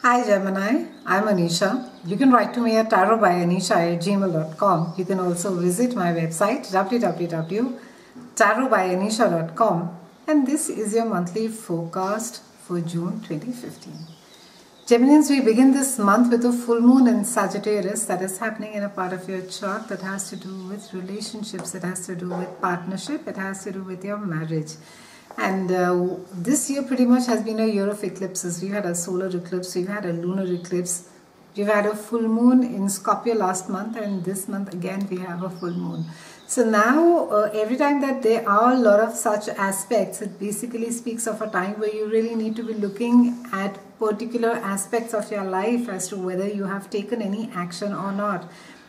Hi Gemini, I'm Anisha. You can write to me at tarotbyanisha@gmail.com. You can also visit my website www.tarotbyanisha.com, and this is your monthly forecast for June 2015. Geminians, we begin this month with a full moon in Sagittarius that is happening in a part of your chart that has to do with relationships, it has to do with partnership, it has to do with your marriage. And this year pretty much has been a year of eclipses. We've had a solar eclipse, we've had a lunar eclipse, we've had a full moon in Scorpio last month, and this month again we have a full moon. So now every time that there are a lot of such aspects, it basically speaks of a time where you really need to be looking at particular aspects of your life as to whether you have taken any action or not.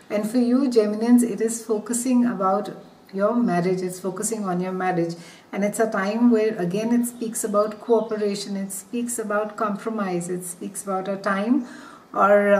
And for you Geminians, it is focusing about your marriage, it's focusing on your marriage, and it's a time where again it speaks about cooperation, it speaks about compromise, it speaks about a time, or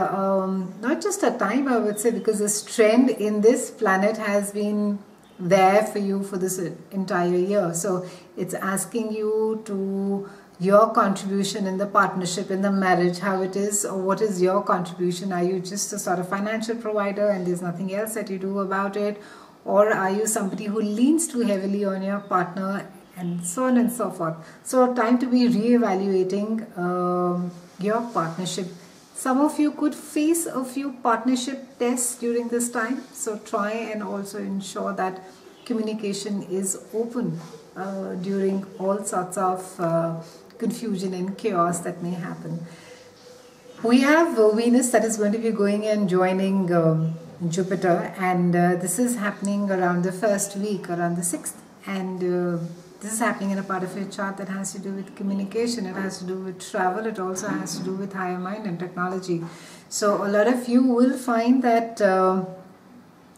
not just a time I would say, because this trend in this planet has been there for you for this entire year. So it's asking you to your contribution in the partnership, in the marriage, how it is, or what is your contribution. Are you just a sort of financial provider and there's nothing else that you do about it? Or are you somebody who leans too heavily on your partner, and so on and so forth. So time to be re-evaluating your partnership. Some of you could face a few partnership tests during this time. So try and also ensure that communication is open during all sorts of confusion and chaos that may happen. We have Venus that is going to be going and joining Jupiter, and this is happening around the first week, around the 6th, and this is happening in a part of your chart that has to do with communication, it has to do with travel, it also has to do with higher mind and technology. So a lot of you will find that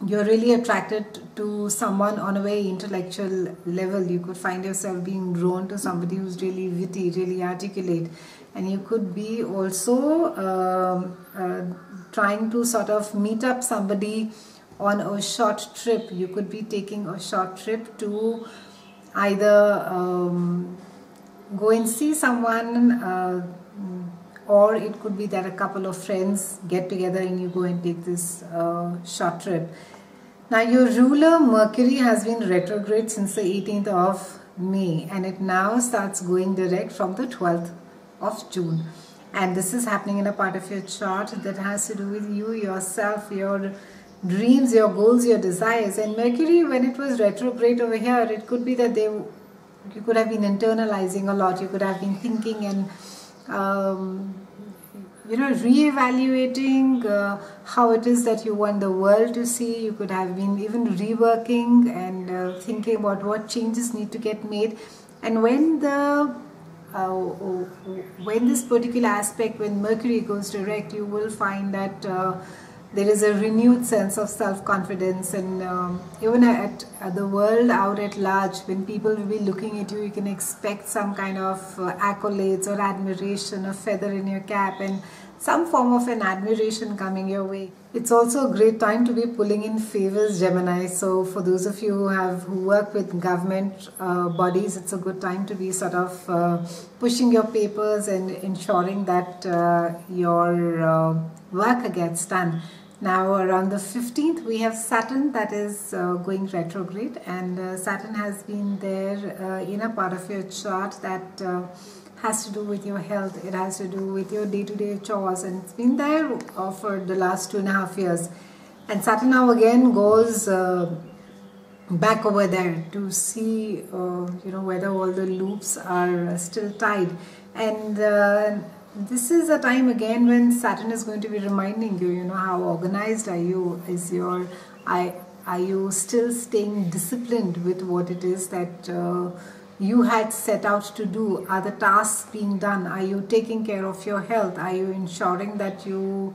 you're really attracted to someone on a very intellectual level. You could find yourself being drawn to somebody who's really witty, really articulate, and you could be also trying to sort of meet up somebody on a short trip. You could be taking a short trip to either go and see someone, or it could be that a couple of friends get together and you go and take this short trip. Now your ruler Mercury has been retrograde since the 18th of May, and it now starts going direct from the 12th of June. And this is happening in a part of your chart that has to do with you, yourself, your dreams, your goals, your desires. And Mercury, when it was retrograde over here, it could be that you could have been internalizing a lot. You could have been thinking and re-evaluating how it is that you want the world to see. You could have been even reworking and thinking about what changes need to get made. And when this particular aspect, when Mercury goes direct, you will find that there is a renewed sense of self-confidence, and even at the world out at large, when people will be looking at you, you can expect some kind of accolades or admiration, a feather in your cap, and some form of an admiration coming your way. It's also a great time to be pulling in favors, Gemini. So for those of you who work with government bodies, it's a good time to be sort of pushing your papers and ensuring that your work gets done. Now around the 15th we have Saturn that is going retrograde, and Saturn has been there in a part of your chart that has to do with your health, it has to do with your day-to-day chores, and it's been there for the last 2.5 years. And Saturn now again goes back over there to see whether all the loops are still tied. And this is a time again when Saturn is going to be reminding you, how organized are you? Are you still staying disciplined with what it is that you had set out to do? Are the tasks being done? Are you taking care of your health? Are you ensuring that you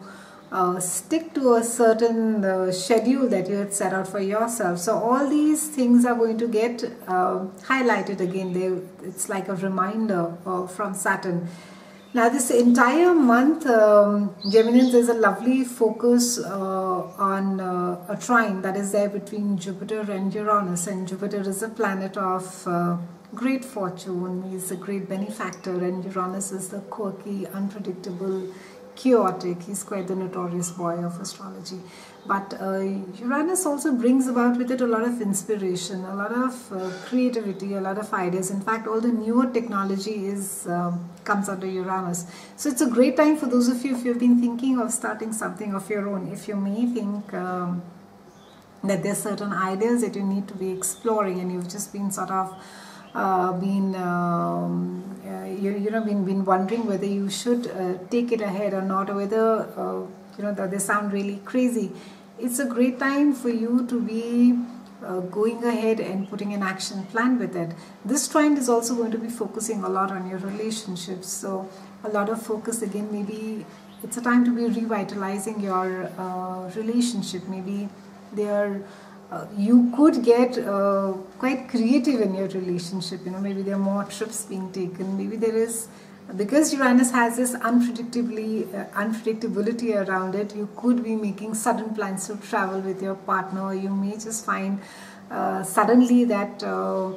stick to a certain schedule that you had set out for yourself? So all these things are going to get highlighted again. It's like a reminder from Saturn. Now this entire month, Geminians, there's a lovely focus on a trine that is there between Jupiter and Uranus, and Jupiter is a planet of great fortune. He's a great benefactor, and Uranus is the quirky, unpredictable, chaotic. He's quite the notorious boy of astrology. But Uranus also brings about with it a lot of inspiration, a lot of creativity, a lot of ideas. In fact, all the newer technology comes under Uranus. So it's a great time for those of you, if you've been thinking of starting something of your own, if you may think that there's certain ideas that you need to be exploring, and you've just been sort of been wondering whether you should take it ahead or not, or whether they sound really crazy. It's a great time for you to be going ahead and putting an action plan with it. This trine is also going to be focusing a lot on your relationships, so a lot of focus again. Maybe it's a time to be revitalizing your relationship. Maybe you could get quite creative in your relationship. Maybe there are more trips being taken. Maybe there is, because Uranus has this unpredictability around it, you could be making sudden plans to travel with your partner. You may just find suddenly that a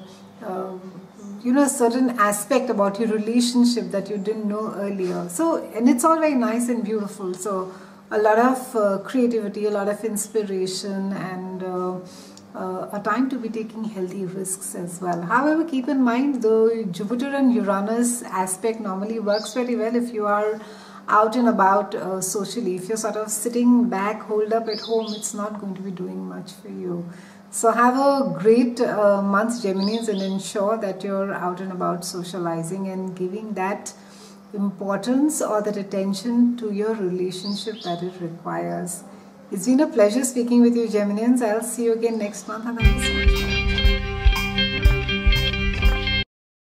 certain aspect about your relationship that you didn't know earlier. So, and it's all very nice and beautiful. So a lot of creativity, a lot of inspiration, and a time to be taking healthy risks as well. However, keep in mind, the Jupiter and Uranus aspect normally works very well if you are out and about socially. If you're sort of sitting back, holed up at home, it's not going to be doing much for you. So have a great month, Geminis, and ensure that you're out and about socializing and giving that importance or that attention to your relationship that it requires. It's been a pleasure speaking with you, Geminians. I'll see you again next month, and thank you so much.